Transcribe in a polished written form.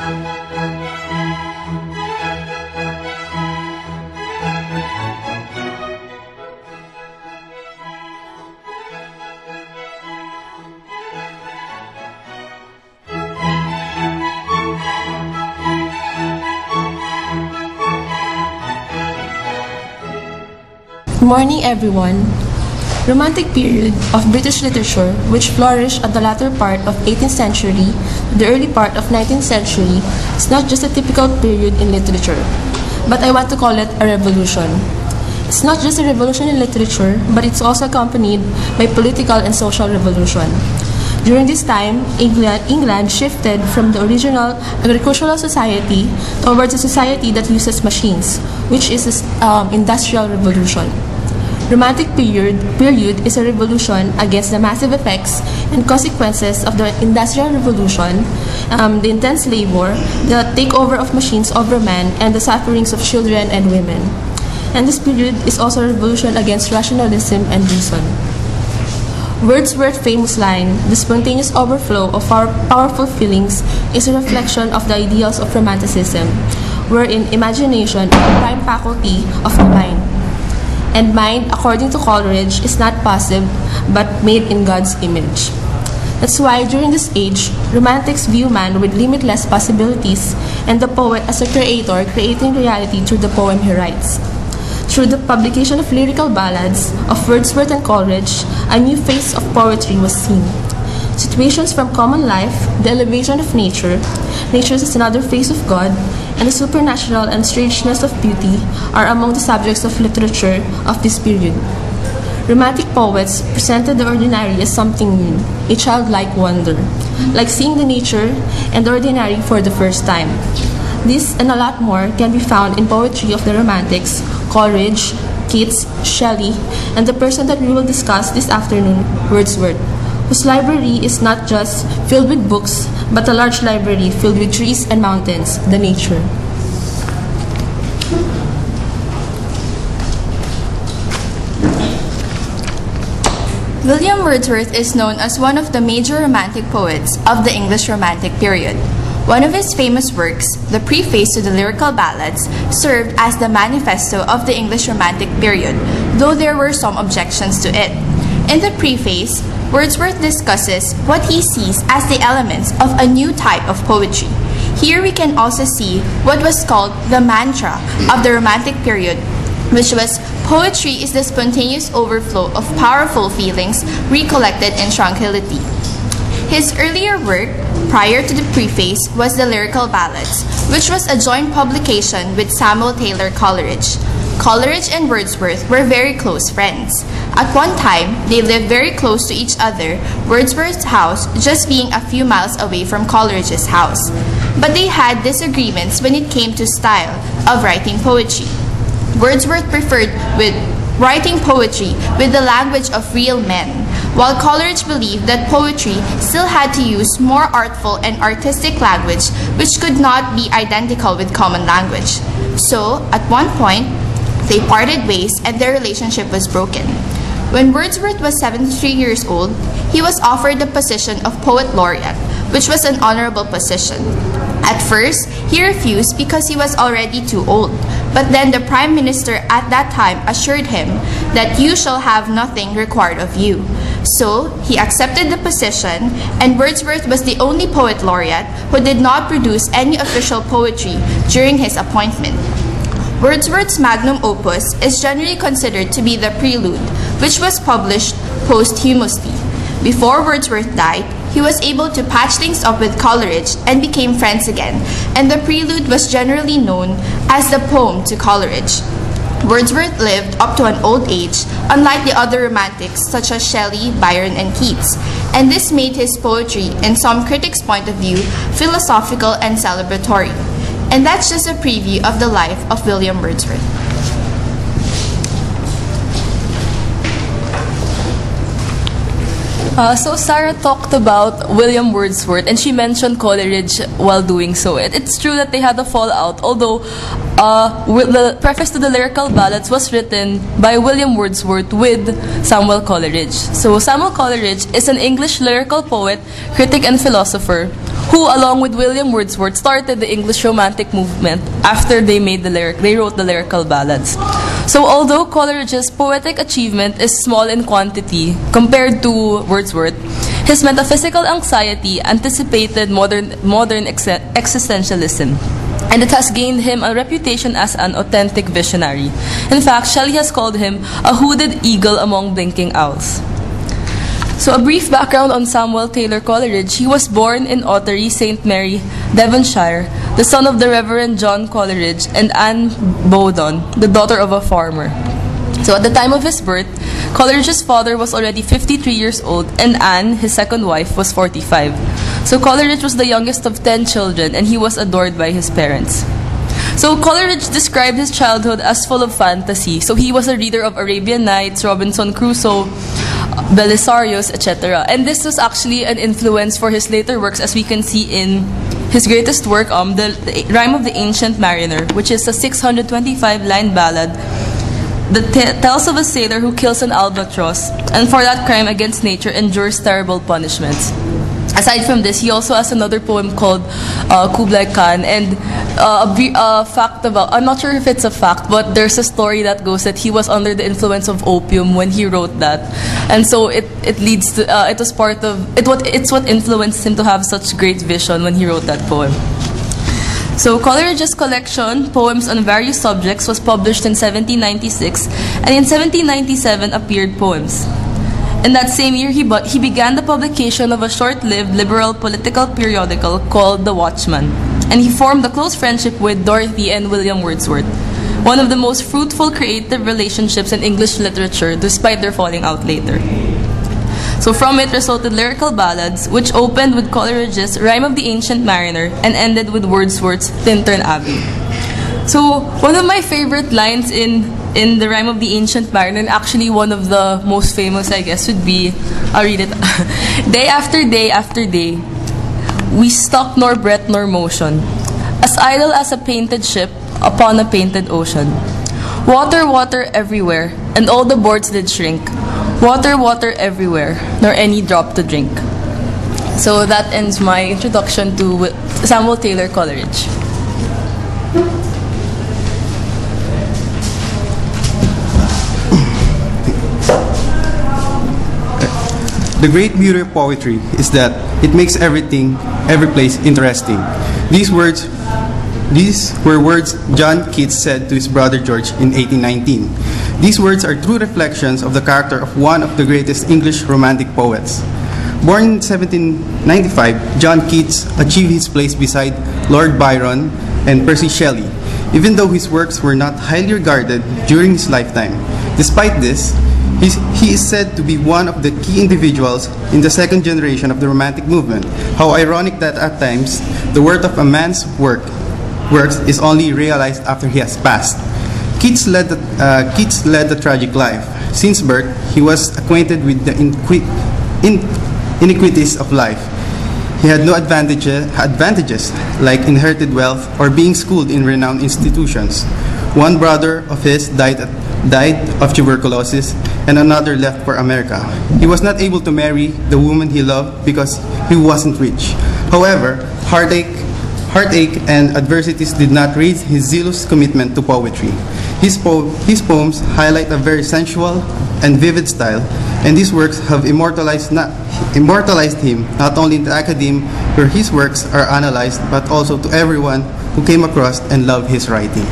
Good morning, everyone. Romantic period of British literature, which flourished at the latter part of 18th century to the early part of 19th century, is not just a typical period in literature, but I want to call it a revolution. It's not just a revolution in literature, but it's also accompanied by political and social revolution. During this time, England shifted from the original agricultural society towards a society that uses machines, which is the Industrial Revolution. Romantic period is a revolution against the massive effects and consequences of the Industrial Revolution, the intense labor, the takeover of machines over men, and the sufferings of children and women. And this period is also a revolution against rationalism and reason. Wordsworth's famous line, "The spontaneous overflow of our powerful feelings," is a reflection of the ideals of Romanticism, wherein imagination is the prime faculty of the mind. And mind, according to Coleridge, is not passive, but made in God's image. That's why, during this age, Romantics view man with limitless possibilities, and the poet as a creator, creating reality through the poem he writes. Through the publication of Lyrical Ballads of Wordsworth and Coleridge, a new phase of poetry was seen. Situations from common life, the elevation of nature as another face of God, and the supernatural and strangeness of beauty are among the subjects of literature of this period. Romantic poets presented the ordinary as something new, a childlike wonder, like seeing the nature and the ordinary for the first time. This and a lot more can be found in poetry of the Romantics, Coleridge, Keats, Shelley, and the person that we will discuss this afternoon, Wordsworth, whose library is not just filled with books, but a large library filled with trees and mountains, the nature. William Wordsworth is known as one of the major Romantic poets of the English Romantic period. One of his famous works, the Preface to the Lyrical Ballads, served as the manifesto of the English Romantic period, though there were some objections to it. In the Preface, Wordsworth discusses what he sees as the elements of a new type of poetry. Here we can also see what was called the mantra of the Romantic period, which was, "Poetry is the spontaneous overflow of powerful feelings recollected in tranquility." His earlier work, prior to the Preface, was the Lyrical Ballads, which was a joint publication with Samuel Taylor Coleridge. Coleridge and Wordsworth were very close friends. At one time, they lived very close to each other, Wordsworth's house just being a few miles away from Coleridge's house. But they had disagreements when it came to style of writing poetry. Wordsworth preferred writing poetry with the language of real men, while Coleridge believed that poetry still had to use more artful and artistic language which could not be identical with common language. So, at one point, they parted ways and their relationship was broken. When Wordsworth was 73 years old, he was offered the position of Poet Laureate, which was an honorable position. At first, he refused because he was already too old, but then the Prime Minister at that time assured him that "you shall have nothing required of you." So, he accepted the position, and Wordsworth was the only Poet Laureate who did not produce any official poetry during his appointment. Wordsworth's magnum opus is generally considered to be the Prelude, which was published posthumously. Before Wordsworth died, he was able to patch things up with Coleridge and became friends again, and the Prelude was generally known as the poem to Coleridge. Wordsworth lived up to an old age, unlike the other Romantics such as Shelley, Byron, and Keats, and this made his poetry, in some critics' point of view, philosophical and celebratory. And that's just a preview of the life of William Wordsworth. So Sarah talked about William Wordsworth, and she mentioned Coleridge while doing so. It's true that they had a fallout, although the preface to the Lyrical Ballads was written by William Wordsworth with Samuel Coleridge. So Samuel Coleridge is an English lyrical poet, critic, and philosopher who, along with William Wordsworth, started the English Romantic movement after they wrote the Lyrical Ballads. So although Coleridge's poetic achievement is small in quantity compared to Wordsworth, his metaphysical anxiety anticipated modern existentialism, and it has gained him a reputation as an authentic visionary. In fact, Shelley has called him a hooded eagle among blinking owls. So a brief background on Samuel Taylor Coleridge. He was born in Ottery, St. Mary, Devonshire, the son of the Reverend John Coleridge and Anne Bowdon, the daughter of a farmer. So at the time of his birth, Coleridge's father was already 53 years old and Anne, his second wife, was 45. So Coleridge was the youngest of 10 children and he was adored by his parents. So Coleridge described his childhood as full of fantasy. So he was a reader of Arabian Nights, Robinson Crusoe, Belisarius, etc. And this was actually an influence for his later works, as we can see in his greatest work, the Rime of the Ancient Mariner, which is a 625-line ballad that tells of a sailor who kills an albatross and for that crime against nature endures terrible punishments. Aside from this, he also has another poem called Kublai Khan, and a fact about, I'm not sure if it's a fact, but there's a story that goes that he was under the influence of opium when he wrote that, and so it leads to it was part of it's what influenced him to have such great vision when he wrote that poem. So Coleridge's collection, Poems on Various Subjects, was published in 1796, and in 1797 appeared Poems. In that same year, he began the publication of a short-lived liberal political periodical called The Watchman, and he formed a close friendship with Dorothy and William Wordsworth, one of the most fruitful creative relationships in English literature, despite their falling out later. So from it resulted Lyrical Ballads, which opened with Coleridge's Rime of the Ancient Mariner and ended with Wordsworth's Tintern Abbey. So one of my favorite lines in the Rime of the Ancient Mariner, and actually one of the most famous, I guess, would be, I'll read it. Day after day after day, we stopped nor breath nor motion, as idle as a painted ship upon a painted ocean. Water, water everywhere, and all the boards did shrink. Water, water everywhere, nor any drop to drink. So that ends my introduction to Samuel Taylor Coleridge. The great beauty of poetry is that it makes everything, every place interesting. These were words John Keats said to his brother George in 1819. These words are true reflections of the character of one of the greatest English Romantic poets. Born in 1795, John Keats achieved his place beside Lord Byron and Percy Shelley, even though his works were not highly regarded during his lifetime. Despite this, he is said to be one of the key individuals in the second generation of the Romantic movement. How ironic that at times, the worth of a man's works is only realized after he has passed. Keats led a tragic life. Since birth, he was acquainted with the iniquities of life. He had no advantages like inherited wealth or being schooled in renowned institutions. One brother of his died of tuberculosis, and another left for America. He was not able to marry the woman he loved because he wasn't rich. However, heartache and adversities did not raise his zealous commitment to poetry. His poems highlight a very sensual and vivid style, and these works have immortalized him not only in the academe where his works are analyzed, but also to everyone who came across and loved his writing.